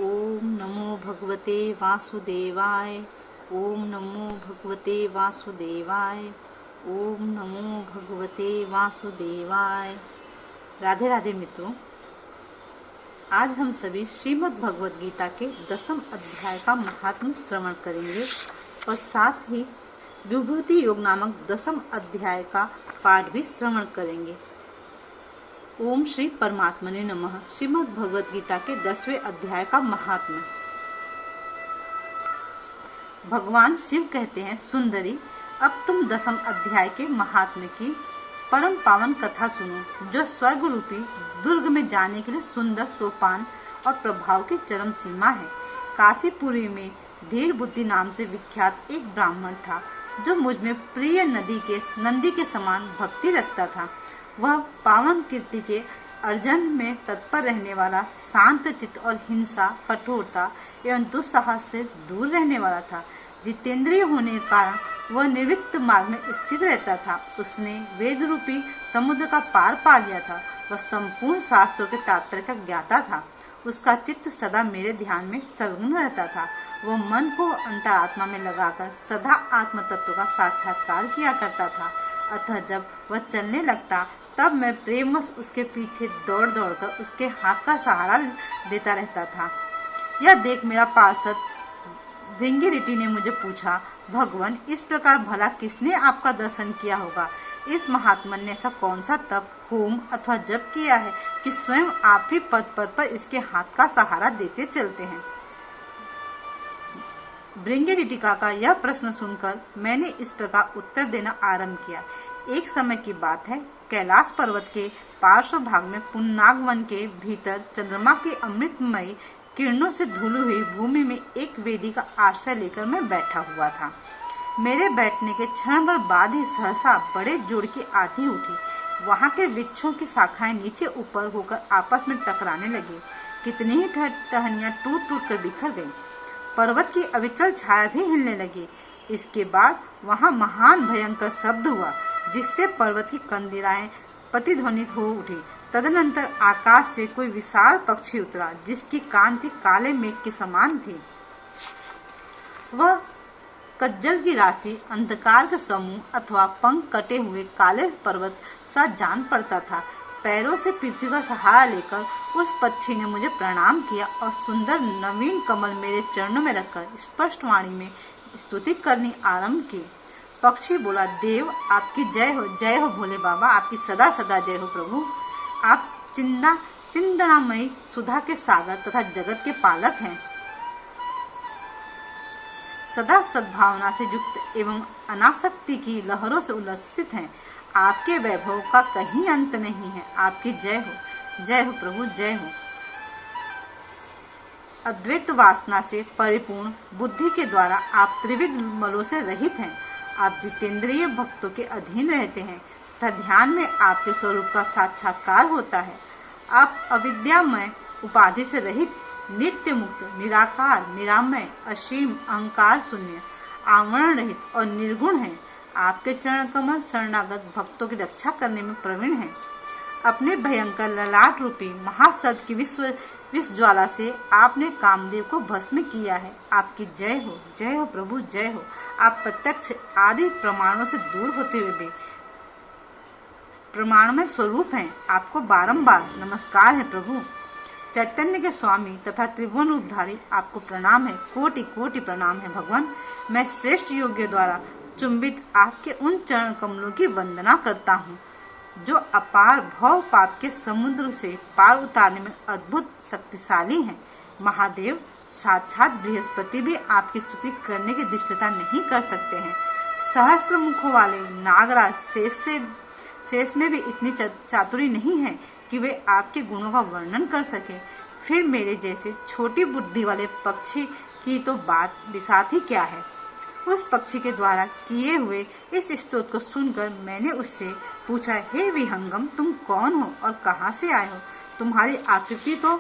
ओम नमो भगवते वासुदेवाय। ओम नमो भगवते वासुदेवाय। ओम नमो भगवते वासुदेवाय। राधे राधे मित्रों, आज हम सभी श्रीमद् भगवद गीता के 10वें अध्याय का महात्म्य श्रवण करेंगे और साथ ही विभूति योग नामक 10वें अध्याय का पाठ भी श्रवण करेंगे। ओम श्री परमात्मने नमः। श्रीमद् भगवद गीता के 10वें अध्याय का महात्म्य। भगवान शिव कहते हैं, सुंदरी, अब तुम 10वें अध्याय के महात्म्य की परम पावन कथा सुनो, जो स्वर्ग रूपी दुर्ग में जाने के लिए सुंदर सोपान और प्रभाव की चरम सीमा है। काशीपुरी में धीर बुद्धि नाम से विख्यात एक ब्राह्मण था, जो मुझ में प्रिय नंदी के समान भक्ति रखता था। वह पावन कीर्ति के अर्जन में तत्पर रहने वाला, शांत चित्त और हिंसा, कठोरता एवं दुस्साहस से दूर रहने वाला था। जितेंद्रिय होने के कारण वह निर्विक्त मार्ग में स्थित रहता था। उसने वेद रूपी समुद्र का पार पा लिया था। वह संपूर्ण शास्त्रों के तात्पर्य का ज्ञाता था। उसका चित्त सदा मेरे ध्यान में सर्वगुण रहता था। वह मन को अंतरात्मा में लगाकर सदा आत्म तत्व का साक्षात्कार किया करता था। अतः जब वह चलने लगता, तब मैं प्रेमवश उसके पीछे दौड़ दौड़कर उसके हाथ का सहारा देता रहता था। यह देख मेरा पार्षद भृंगिरिटी ने मुझे पूछा, भगवान, इस प्रकार भला किसने आपका दर्शन किया होगा? इस महात्मा ने ऐसा कौन सा तप, होम अथवा जप किया है कि स्वयं आप ही पद पद पर इसके हाथ का सहारा देते चलते हैं? भृंगिरिटिका का यह प्रश्न सुनकर मैंने इस प्रकार उत्तर देना आरंभ किया। एक समय की बात है, कैलाश पर्वत के पार्श्व भाग में पुन्नाग वन के भीतर चंद्रमा की अमृतमयी किरणों से धुली हुई भूमि में एक वेदी का आश्रय लेकर मैं बैठा हुआ था। मेरे बैठने के क्षण भर बाद ही सहसा बड़े जोर की आंधी उठी। वहां के वृक्षों की शाखाएं नीचे ऊपर होकर आपस में टकराने लगी। कितनी ही टहनियां टूट टूट कर बिखर गईं। पर्वत की अविचल छाया भी हिलने लगी। इसके बाद वहां महान भयंकर शब्द हुआ, जिससे पर्वत की कंदिराएं प्रतिध्वनित हो उठी। तदनंतर आकाश से कोई विशाल पक्षी उतरा, जिसकी कांति काले मेघ के समान थी। वह कज्जल की राशि, अंधकार का समूह अथवा पंख कटे हुए काले पर्वत सा जान पड़ता था। पैरों से पृथ्वी का सहारा लेकर उस पक्षी ने मुझे प्रणाम किया और सुंदर नवीन कमल मेरे चरणों में रखकर स्पष्ट वाणी में स्तुति करनी आरंभ की। पक्षी बोला, देव, आपकी जय हो भोले बाबा, आपकी सदा सदा जय हो प्रभु। आप चिंतनामयी सुधा के सागर तथा जगत के पालक हैं। सदा सद्भावना से युक्त एवं अनासक्ति की लहरों से उल्लसित हैं। आपके वैभव का कहीं अंत नहीं है। आपकी जय हो प्रभु, जय हो। अद्वैत वासना से परिपूर्ण बुद्धि के द्वारा आप त्रिविध मलों से रहित हैं। आप जितेंद्रिय भक्तों के अधीन रहते हैं तथा ध्यान में आपके स्वरूप का साक्षात्कार होता है। आप अविद्यामय, उपाधि से रहित, नित्य मुक्त, निराकार, निरामय, असीम, अहंकार शून्य, आवरण रहित और निर्गुण हैं। आपके चरण कमल शरणागत भक्तों की रक्षा करने में प्रवीण हैं। अपने भयंकर ललाट रूपी महासर्प की विष ज्वाला से आपने कामदेव को भस्म किया है। आपकी जय हो प्रभु, जय हो। आप प्रत्यक्ष आदि प्रमाणों से दूर होते हुए भी प्रमाणमय स्वरूप हैं। आपको बारंबार नमस्कार है प्रभु। चैतन्य के स्वामी तथा त्रिभुवन रूपधारी, आपको प्रणाम है, कोटि कोटि प्रणाम है भगवान। मैं श्रेष्ठ योग्य द्वारा चुंबित आपके उन चरण कमलों की वंदना करता हूँ, जो अपार भव पाप के समुद्र से पार उतारने में अद्भुत शक्तिशाली हैं। महादेव, साक्षात बृहस्पति भी आपकी स्तुति करने की दृष्टता नहीं कर सकते हैं। सहस्त्र मुखों वाले नागराज शेष में भी इतनी चातुरी नहीं है कि वे आपके गुणों का वर्णन कर सके। फिर मेरे जैसे छोटी बुद्धि वाले पक्षी की तो बात बिसात ही क्या है। उस पक्षी के द्वारा किए हुए इस स्तोत्र को सुनकर मैंने उससे पूछा, हे विहंगम, तुम कौन हो और कहाँ से आए हो? तुम्हारी आकृति तो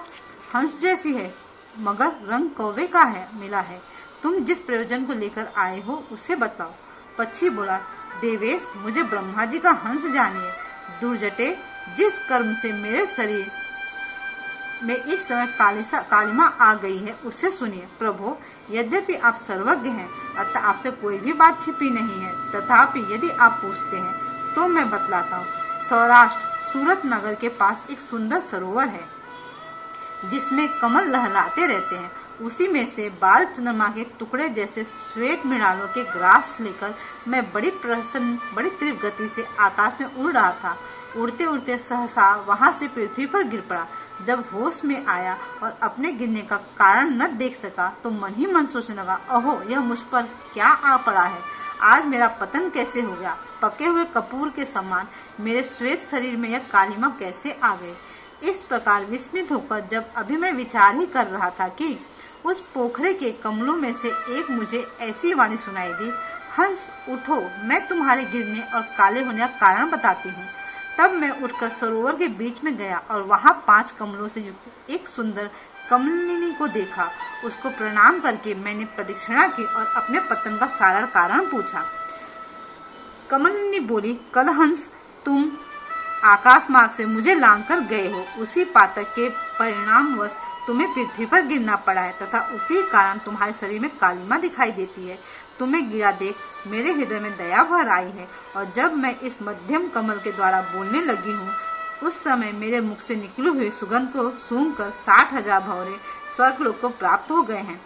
हंस जैसी है, मगर रंग कौवे का मिला है। तुम जिस प्रयोजन को लेकर आए हो उसे बताओ। पक्षी बोला, देवेश, मुझे ब्रह्मा जी का हंस जानिए। दुर्जटे, जिस कर्म से मेरे शरीर में इस समय कालिमा आ गई है, उससे सुनिए। प्रभु, यद्यपि आप सर्वज्ञ हैं, अतः आपसे कोई भी बात छिपी नहीं है, तथापि यदि आप पूछते हैं तो मैं बतलाता हूँ। सौराष्ट्र सूरत नगर के पास एक सुंदर सरोवर है जिसमें कमल लहराते रहते हैं। उसी में से बाल चंद्रमा के टुकड़े जैसे श्वेत मृणालों के ग्रास लेकर मैं बड़ी तीव्र गति से आकाश में उड़ रहा था। उड़ते उड़ते सहसा वहां से पृथ्वी पर गिर पड़ा। जब होश में आया और अपने गिरने का कारण न देख सका तो मन ही मन सोचने लगा, अहो, यह मुझ पर क्या आ पड़ा है, आज मेरा पतन कैसे हो गया। पके हुए कपूर के समान मेरे श्वेत शरीर में यह कालिमा कैसे आ गई। इस प्रकार विस्मित होकर जब अभी मैं विचार ही कर रहा था कि उस पोखरे के कमलों में से एक मुझे ऐसी वाणी सुनाई दी, हंस उठो, मैं तुम्हारे गिरने और काले होने का कारण बताती हूँ। तब मैं उठकर सरोवर के बीच में गया और वहाँ 5 कमलों से युक्त एक सुंदर कमलिनी को देखा। उसको प्रणाम करके मैंने प्रदक्षिणा की और अपने पतन का सारा कारण पूछा। कमलिनी बोली, कल हंस तुम आकाश मार्ग से मुझे लांग कर गए हो, उसी पातक के परिणामवश तुम्हें पृथ्वी पर गिरना पड़ा है तथा उसी कारण तुम्हारे शरीर में कालिमा दिखाई देती है। तुम्हें गिरा देख मेरे हृदय में दया भर आई है और जब मैं इस मध्यम कमल के द्वारा बोलने लगी हूँ उस समय मेरे मुख से निकली हुई सुगंध को सूंघकर 60,000 भौरे स्वर्गलोक को प्राप्त हो गए हैं।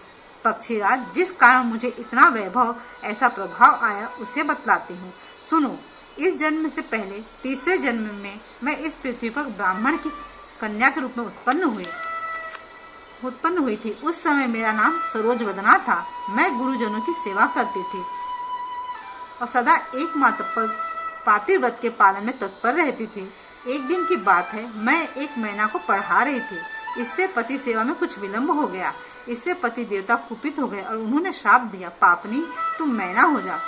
पक्षीराज, जिस कारण मुझे इतना वैभव, ऐसा प्रभाव आया उसे बतलाती हूँ, सुनो। इस जन्म से पहले तीसरे जन्म में मैं इस पृथ्वी पर ब्राह्मण की कन्या के रूप में उत्पन्न हुई थी। उस समय मेरा नाम सरोजवदना था। मैं गुरुजनों की सेवा करती थी और सदा एकमात्र पातिव्रत के पालन में तत्पर रहती थी। एक दिन की बात है, मैं एक मैना को पढ़ा रही थी। इससे पति सेवा में कुछ विलंब हो गया। इससे पति देवता कुपित हो गए और उन्होंने श्राप दिया, पापनी, तुम मैना हो जा।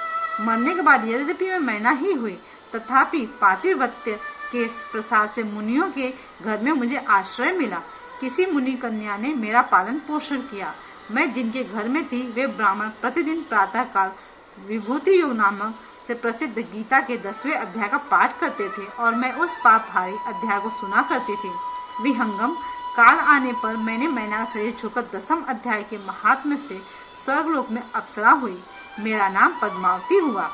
मरने के बाद यद्यपि मैं मैना ही हुई, तथापि पातिव्रत्य के प्रसाद से मुनियों के घर में मुझे आश्रय मिला। किसी मुनि कन्या ने मेरा पालन पोषण किया। मैं जिनके घर में थी वे ब्राह्मण प्रतिदिन प्रातः काल विभूति योग नामक से प्रसिद्ध गीता के 10वें अध्याय का पाठ करते थे और मैं उस पापहारी अध्याय को सुना करती थी। विहंगम काल आने पर मैंने मैना का शरीर छूकर 10वें अध्याय के महात्म्य से स्वर्गलोक में अप्सरा हुई। मेरा नाम पद्मावती हुआ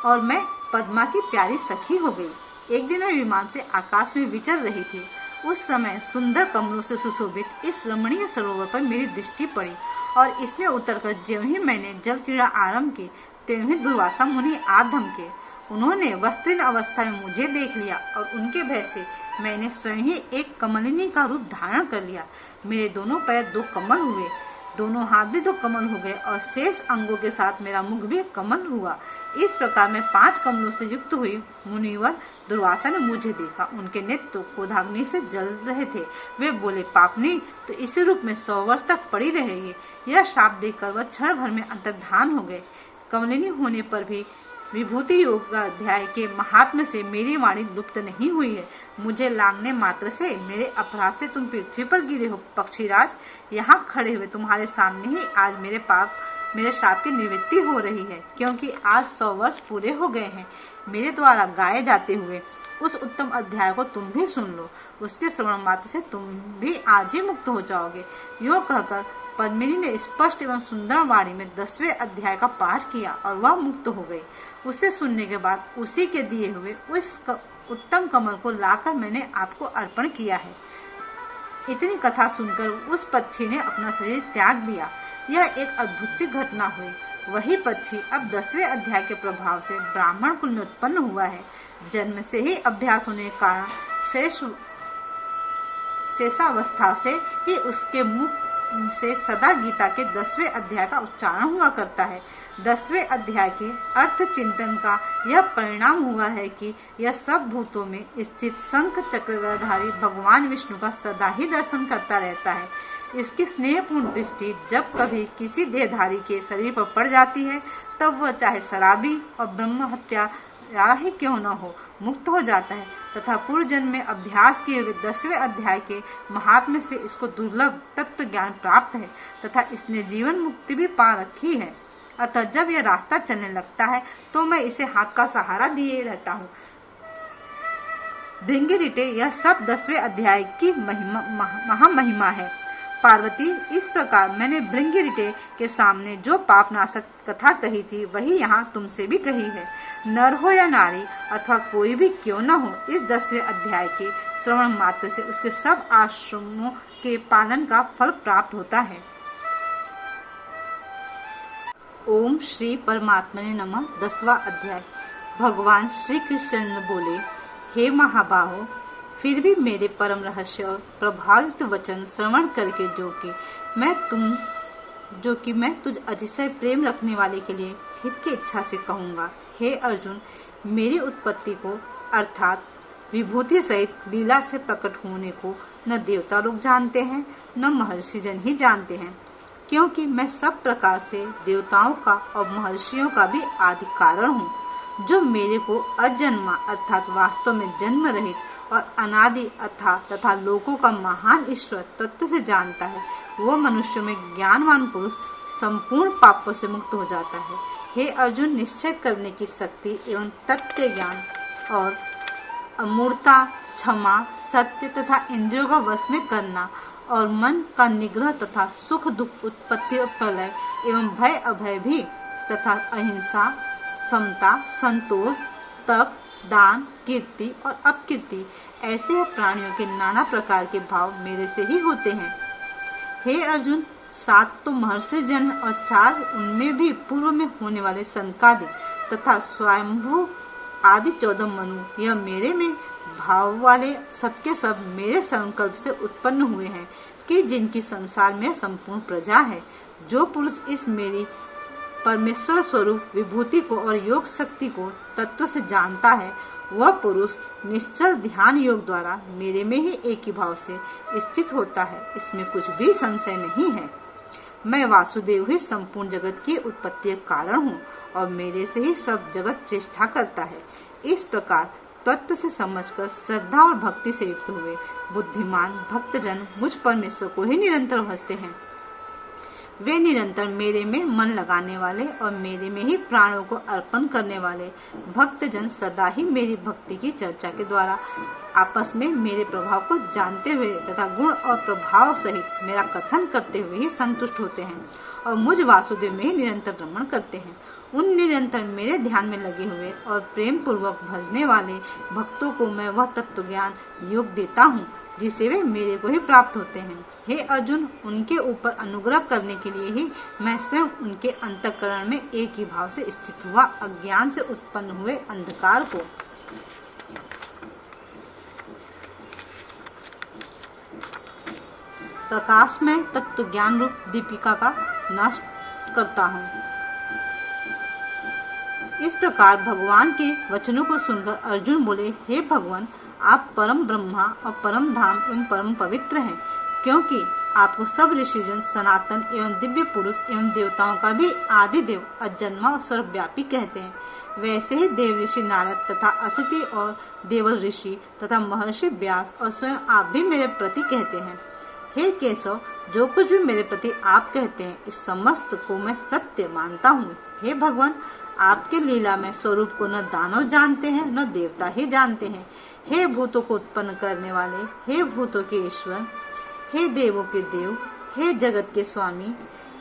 और मैं पद्मा की प्यारी सखी हो गई। एक दिन मैं विमान से आकाश में विचर रही थी। उस समय सुंदर कमलों से सुशोभित इस रमणीय सरोवर पर मेरी दृष्टि पड़ी और इसमें उतरकर ज्यों ही मैंने जल क्रीड़ा आरंभ की त्यों ही दुर्वासा मुनि आ धमके। उन्होंने वस्त्रीन अवस्था में मुझे देख लिया और उनके भय से मैंने स्वयं ही एक कमलिनी का रूप धारण कर लिया। मेरे दोनों पैर 2 कमल हुए, दोनों हाथ भी 2 कमल हो गए और शेष अंगों के साथ मेरा मुख भी एक कमल हुआ। इस प्रकार मैं 5 कमलों से युक्त हुई। मुनिवर दुर्वासा ने मुझे देखा। उनके नेत्र क्रोधाग्नि से जल रहे थे। वे बोले, पापनी, तो इसी रूप में 100 वर्ष तक पड़ी रहेगी। यह शाप देकर वह क्षण भर में अंतर्धान हो गए। कमलिनी होने पर भी विभूति योग अध्याय के महात्म्य से मेरी वाणी लुप्त नहीं हुई है। मुझे लांघने मात्र से मेरे अपराध से तुम पृथ्वी पर गिरे हो। पक्षीराज, यहाँ खड़े हुए तुम्हारे सामने ही आज मेरे श्राप की निवृत्ति हो रही है, क्योंकि आज 100 वर्ष पूरे हो गए हैं। मेरे द्वारा गाए जाते हुए उस उत्तम अध्याय को तुम भी सुन लो। उसके श्रवण मात्र से तुम भी आज ही मुक्त हो जाओगे। यूँ कहकर पद्मिनी ने स्पष्ट एवं सुंदर वाणी में 10वें अध्याय का पाठ किया और वह मुक्त हो गई। उसे सुनने के बाद उसी के दिए हुए उस उत्तम कमल को लाकर मैंने आपको अर्पण किया है। इतनी कथा सुनकर उस पक्षी ने अपना शरीर त्याग दिया। यह एक अद्भुत सी घटना हुई। वही पक्षी अब 10वें अध्याय के प्रभाव से ब्राह्मण कुल में उत्पन्न हुआ है। जन्म से ही अभ्यास होने के कारण शेषावस्था से ही उसके मुख से सदा गीता के 10वें अध्याय का उच्चारण हुआ करता है। 10वें अध्याय के अर्थ चिंतन का यह परिणाम हुआ है कि यह सब भूतों में स्थित शंख चक्रधारी भगवान विष्णु का सदा ही दर्शन करता रहता है। इसकी स्नेहपूर्ण दृष्टि जब कभी किसी देहधारी के शरीर पर पड़ जाती है तब वह चाहे शराबी और ब्रह्म हत्या ही क्यों न हो, मुक्त हो जाता है तथा पूर्व जन्म में अभ्यास किए हुए 10वें अध्याय के महात्म्य से इसको दुर्लभ तत्व ज्ञान प्राप्त है तथा इसने जीवन मुक्ति भी पा रखी है। अतः जब यह रास्ता चलने लगता है तो मैं इसे हाथ का सहारा दिए रहता हूँ। भृंगिरिटे यह सब 10वें अध्याय की महामहिमा है। पार्वती, इस प्रकार मैंने भृंगिरिटे के सामने जो पापनाशक कथा कही थी वही यहाँ तुमसे भी कही है। नर हो या नारी अथवा कोई भी क्यों न हो, इस 10वें अध्याय के श्रवण मात्र से उसके सब आश्रमों के पालन का फल प्राप्त होता है। ओम श्री परमात्मने नमः। 10वां अध्याय। भगवान श्री कृष्ण ने बोले, हे महाबाहो, फिर भी मेरे परम रहस्य और प्रभावित वचन श्रवण करके जो कि मैं तुझ अतिशय प्रेम रखने वाले के लिए हित की इच्छा से कहूँगा। हे अर्जुन, मेरी उत्पत्ति को अर्थात विभूति सहित लीला से प्रकट होने को न देवता लोग जानते हैं न महर्षि जन ही जानते हैं, क्योंकि मैं सब प्रकार से देवताओं का और महर्षियों का भी आदि कारण हूँ। जो मेरे को अजन्मा अर्थात वास्तव में जन्म रहित और अनादि तथा लोकों का महान ईश्वर तत्व से जानता है, वह मनुष्य में ज्ञानवान पुरुष संपूर्ण पापों से मुक्त हो जाता है। हे अर्जुन, निश्चय करने की शक्ति एवं तत्व ज्ञान और अमूर्तता, क्षमा, सत्य तथा इंद्रियों का वश में करना और मन का निग्रह तथा सुख दुख, उत्पत्ति और प्रलय एवं भय अभय भी तथा अहिंसा, समता, संतोष, तप, दान, कीर्ति और अपकीर्ति, ऐसे प्राणियों के नाना प्रकार के भाव मेरे से ही होते हैं। हे अर्जुन, 7 तो महर्षि जन और 4 उनमें भी पूर्व में होने वाले सनकादि तथा स्वयंभू आदि 14 मनु, यह मेरे में भाव वाले सबके सब मेरे संकल्प से उत्पन्न हुए हैं कि जिनकी संसार में संपूर्ण प्रजा है। जो पुरुष इस मेरी परमेश्वर स्वरूप विभूति को और योग शक्ति को तत्व से जानता है, वह पुरुष निश्चल ध्यान योग द्वारा मेरे में ही एक ही भाव से स्थित होता है। इसमें कुछ भी संशय नहीं है। मैं वासुदेव ही संपूर्ण जगत की उत्पत्ति कारण हूँ और मेरे से ही सब जगत चेष्टा करता है। इस प्रकार तत्व से समझकर श्रद्धा और भक्ति से युक्त हुए बुद्धिमान भक्तजन मुझ परमेश्वर को ही निरंतर भजते हैं। वे निरंतर मेरे में मन लगाने वाले और मेरे में ही प्राणों को अर्पण करने वाले भक्तजन सदा ही मेरी भक्ति की चर्चा के द्वारा आपस में मेरे प्रभाव को जानते हुए तथा गुण और प्रभाव सहित मेरा कथन करते हुए ही संतुष्ट होते हैं और मुझ वासुदेव में ही निरंतर रमण करते हैं। उन निरंतर मेरे ध्यान में लगे हुए और प्रेम पूर्वक भजने वाले भक्तों को मैं वह तत्व ज्ञान योग देता हूँ जिसे वे मेरे को ही प्राप्त होते हैं। हे अर्जुन, उनके ऊपर अनुग्रह करने के लिए ही मैं स्वयं उनके अंतःकरण में एक ही भाव से स्थित हुआ अज्ञान से उत्पन्न हुए अंधकार को प्रकाश में तत्व ज्ञान रूप दीपिका का नाश करता हूँ। इस प्रकार भगवान के वचनों को सुनकर अर्जुन बोले, हे भगवान, आप परम ब्रह्मा और परम धाम एवं परम पवित्र हैं, क्योंकि आपको सब ऋषिजन सनातन एवं दिव्य पुरुष एवं देवताओं का भी आदि देव, अजन्मा और सर्वव्यापी कहते हैं। वैसे ही देव ऋषि नारद तथा असति और देवल ऋषि तथा महर्षि व्यास और स्वयं आप भी मेरे प्रति कहते हैं। हे केशव, जो कुछ भी मेरे प्रति आप कहते हैं, इस समस्त को मैं सत्य मानता हूँ। हे भगवान, आपके लीला में स्वरूप को न दानव जानते हैं न देवता ही जानते हैं। हे भूतों को उत्पन्न करने वाले, हे भूतों के ईश्वर, हे देवों के देव, हे जगत के स्वामी,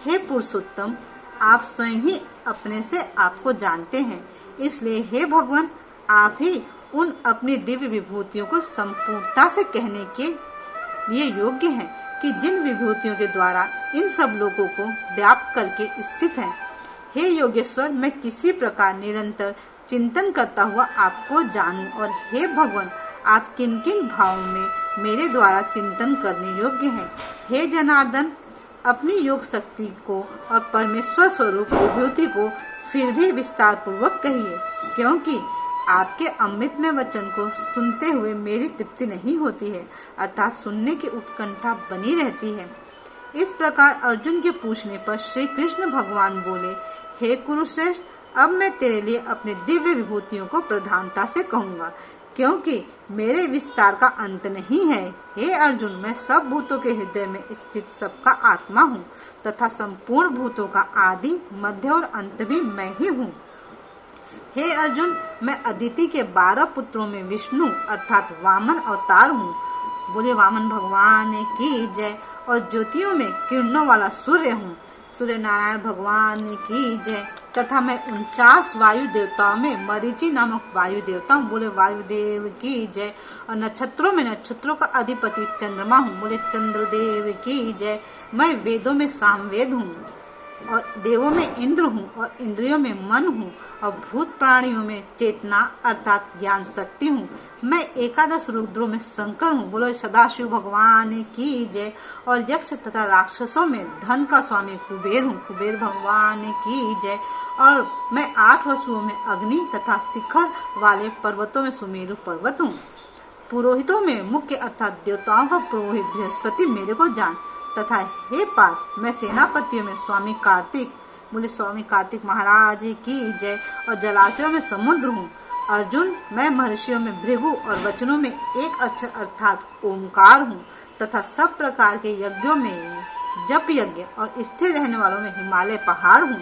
हे पुरुषोत्तम, आप स्वयं ही अपने से आपको जानते हैं। इसलिए हे भगवान, आप ही उन अपनी दिव्य विभूतियों को संपूर्णता से कहने के लिए योग्य हैं कि जिन विभूतियों के द्वारा इन सब लोगों को व्याप्त करके स्थित हैं। हे योगेश्वर, मैं किसी प्रकार निरंतर चिंतन करता हुआ आपको जानूं और हे भगवान, आप किन किन भावों में मेरे द्वारा चिंतन करने योग्य हैं। हे जनार्दन, अपनी योग शक्ति को और परमेश्वर स्वरूप विभूति को फिर भी विस्तार पूर्वक कहिए, क्योंकि आपके अमृतमय वचन को सुनते हुए मेरी तृप्ति नहीं होती है, अर्थात सुनने की उत्कंठा बनी रहती है। इस प्रकार अर्जुन के पूछने पर श्री कृष्ण भगवान बोले, हे कुरुश्रेष्ठ, अब मैं तेरे लिए अपने दिव्य विभूतियों को प्रधानता से कहूँगा, क्योंकि मेरे विस्तार का अंत नहीं है। हे अर्जुन, मैं सब भूतों के हृदय में स्थित सबका आत्मा हूँ तथा संपूर्ण भूतों का आदि, मध्य और अंत भी मैं ही हूँ। हे अर्जुन, मैं अदिति के 12 पुत्रों में विष्णु अर्थात वामन अवतार हूँ। बोले वामन भगवान की जय। और ज्योतियों में किरणों वाला सूर्य हूँ। सूर्य नारायण भगवान की जय। तथा मैं 49 वायु देवताओं में मरीचि नामक वायु देवता हूँ। बोले वायुदेव की जय। और नक्षत्रों में नक्षत्रों का अधिपति चंद्रमा हूँ। बोले चंद्रदेव की जय। मैं वेदों में सामवेद हूँ और देवों में इंद्र हूँ और इंद्रियों में मन हूँ और भूत प्राणियों में चेतना अर्थात ज्ञान शक्ति हूँ। मैं 11 रुद्रों में शंकर हूँ। बोलो सदाशिव भगवान की जय। और यक्ष तथा राक्षसों में धन का स्वामी कुबेर हूँ। कुबेर भगवान की जय। और मैं 8 वसुओं में अग्नि तथा शिखर वाले पर्वतों में सुमेरु पर्वत हूँ। पुरोहितों में मुख्य अर्थात देवताओं का पुरोहित बृहस्पति मेरे को जान। तथा हे पार्थ, मैं सेनापतियों में स्वामी कार्तिक, बोले स्वामी कार्तिक महाराज की जय। और जलाशयों में समुद्र हूँ। अर्जुन, मैं महर्षियों में भृगु और वचनों में एक अक्षर अर्थात ओमकार हूँ। तथा सब प्रकार के यज्ञों में जप यज्ञ और स्थिर रहने वालों में हिमालय पहाड़ हूँ।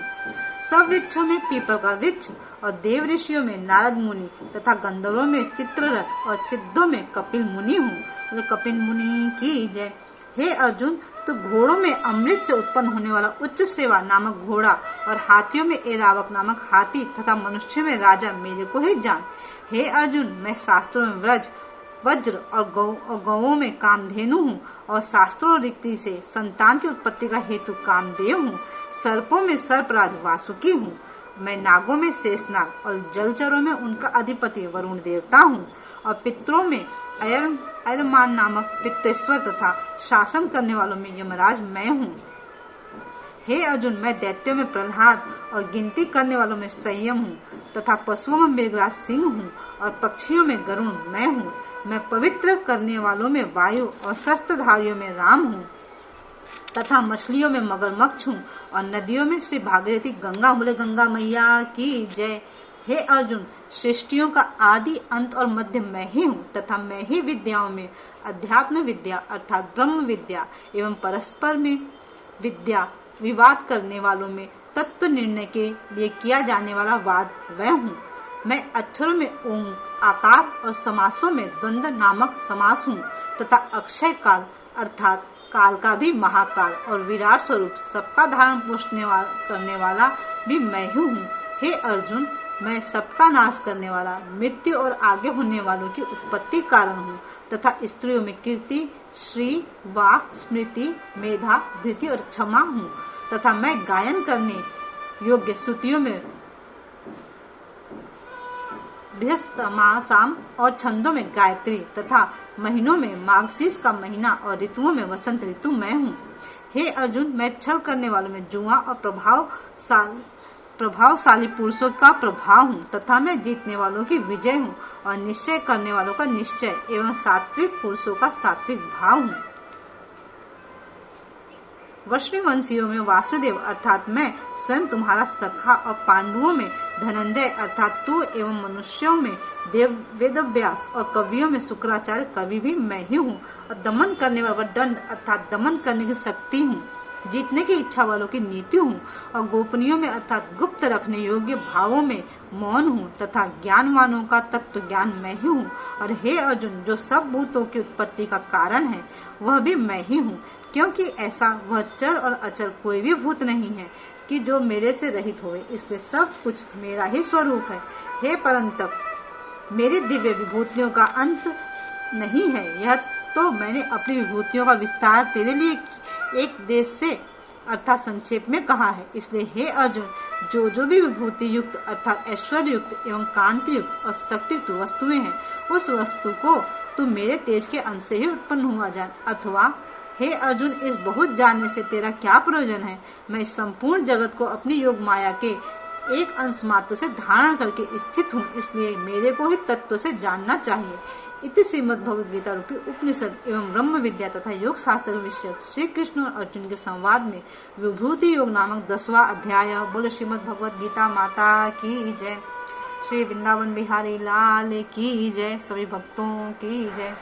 सब वृक्षों में पीपल का वृक्ष और देव ऋषियों में नारद मुनि तथा गंधर्वों में चित्ररथ और सिद्धों में कपिल मुनि हूँ। कपिल मुनि की जय। हे अर्जुन, तो घोड़ों में अमृत से उत्पन्न होने वाला उच्च सेवा नामक घोड़ा और हाथियों में ऐरावत नामक हाथी तथा मनुष्य में राजा मेरे को ही जान। हे अर्जुन, मैं शास्त्रों में व्रज वज्र और गौओं में कामधेनु हूँ और शास्त्रों रीति से संतान की उत्पत्ति का हेतु कामदेव हूँ। सर्पों में सर्पराज वासुकी हूँ। मैं नागों में शेषनाग और जलचरों में उनका अधिपति वरुण देवता हूँ। और पितरों में अयरमान नामक पित्तेश्वर तथा शासन करने वालों में यमराज मैं हूँ। हे अर्जुन, मैं दैत्यों में प्रहलाद और गिनती करने वालों में संयम हूँ तथा पशुओं में मृगराज सिंह हूँ और पक्षियों में गरुण मैं हूँ। मैं पवित्र करने वालों में वायु और शस्त्रधारियों में राम हूँ तथा मछलियों में मगरमच्छ हूँ और नदियों में श्री भागीरथी गंगा। बोले गंगा मैया की जय। हे अर्जुन, सृष्टियों का आदि अंत और मध्य मैं ही हूँ तथा मैं ही विद्याओं में अध्यात्म विद्या अर्थात ब्रह्म विद्या एवं परस्पर में विद्या विवाद करने वालों में तत्व निर्णय के लिए किया जाने वाला वाद वह हूँ। मैं अक्षरों में ओम आकार और समासों में द्वंद्व नामक समास हूँ तथा अक्षय काल अर्थात काल का भी महाकाल और विराट स्वरूप सबका धारण पोषण करने वाला भी मैं ही हूँ। हे अर्जुन, मैं सबका नाश करने वाला मृत्यु और आगे होने वालों की उत्पत्ति कारण हूँ तथा स्त्रियों में कीर्ति श्री वाक स्मृति मेधा धृति और क्षमा हूँ तथा मैं गायन करने योग्य श्रुतियों में बृहस्पति और छंदों में गायत्री तथा महीनों में माघशीर्ष का महीना और ऋतुओं में वसंत ऋतु मैं हूँ। हे अर्जुन, मैं छल करने वालों में जुआ और प्रभावशाली पुरुषों का प्रभाव हूँ तथा मैं जीतने वालों की विजय हूँ और निश्चय करने वालों का निश्चय एवं सात्विक पुरुषों का सात्विक भाव हूँ। वंशियों में वासुदेव अर्थात मैं स्वयं तुम्हारा सखा और पांडवों में धनंजय अर्थात तू एवं मनुष्यों में वेदव्यास और कवियों में शुक्राचार्य कवि भी मैं ही हूँ और दमन करने वाला दंड अर्थात दमन करने की शक्ति हूँ। जीतने की इच्छा वालों की नीति हूँ और गोपनीयों में अर्थात गुप्त रखने योग्य भावों में मौन हूँ तथा ज्ञानवानों का तत्व ज्ञान मैं ही हूँ। और हे अर्जुन, जो सब भूतों की उत्पत्ति का कारण है वह भी मैं ही हूँ, क्योंकि ऐसा वह चर और अचर कोई भी भूत नहीं है कि जो मेरे से रहित होए, इसलिए सब कुछ मेरा ही स्वरूप है। हे परंतप, मेरी दिव्य विभूतियों का अंत नहीं है। यह तो मैंने अपनी विभूतियों का विस्तार तेरे लिए एक देश से अर्थात संक्षेप में कहा है। इसलिए हे अर्जुन, जो भी विभूति युक्त अर्थात ऐश्वर्य युक्त एवं कांति युक्त और शक्तियुक्त वस्तुएं हैं, उस वस्तु को तू मेरे तेज के अंश से ही उत्पन्न हुआ जान। अथवा हे अर्जुन, इस बहुत जानने से तेरा क्या प्रयोजन है? मैं संपूर्ण जगत को अपनी योग माया के एक अंश मात्र से धारण करके स्थित हूँ, इसलिए मेरे को ही तत्व से जानना चाहिए। इति श्रीमद् भगवद गीता रूपी उपनिषद एवं ब्रह्म विद्या तथा योग शास्त्र विषय श्री कृष्ण और अर्जुन के संवाद में विभूति योग नामक 10वां अध्याय। बोलो श्रीमद् भगवद गीता माता की जय। श्री वृंदावन बिहारी लाल की जय। सभी भक्तों की जय।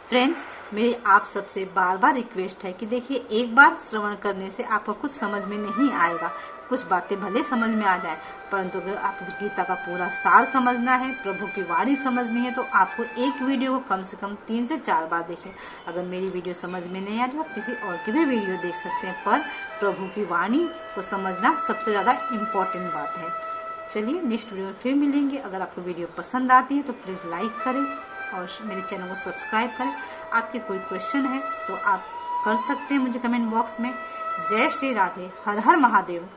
फ्रेंड्स, मेरी आप सबसे बार बार रिक्वेस्ट है कि देखिए, एक बार श्रवण करने से आपको कुछ समझ में नहीं आएगा, कुछ बातें भले समझ में आ जाए, परंतु अगर आपको गीता का पूरा सार समझना है, प्रभु की वाणी समझनी है, तो आपको एक वीडियो को कम से कम 3 से 4 बार देखें। अगर मेरी वीडियो समझ में नहीं आ रही तो आप किसी और की भी वीडियो देख सकते हैं, पर प्रभु की वाणी को समझना सबसे ज़्यादा इम्पोर्टेंट बात है। चलिए, नेक्स्ट वीडियो में फिर मिलेंगे। अगर आपको वीडियो पसंद आती है तो प्लीज़ लाइक करें और मेरे चैनल को सब्सक्राइब करें। आपके कोई क्वेश्चन है तो आप कर सकते हैं मुझे कमेंट बॉक्स में। जय श्री राधे, हर हर महादेव।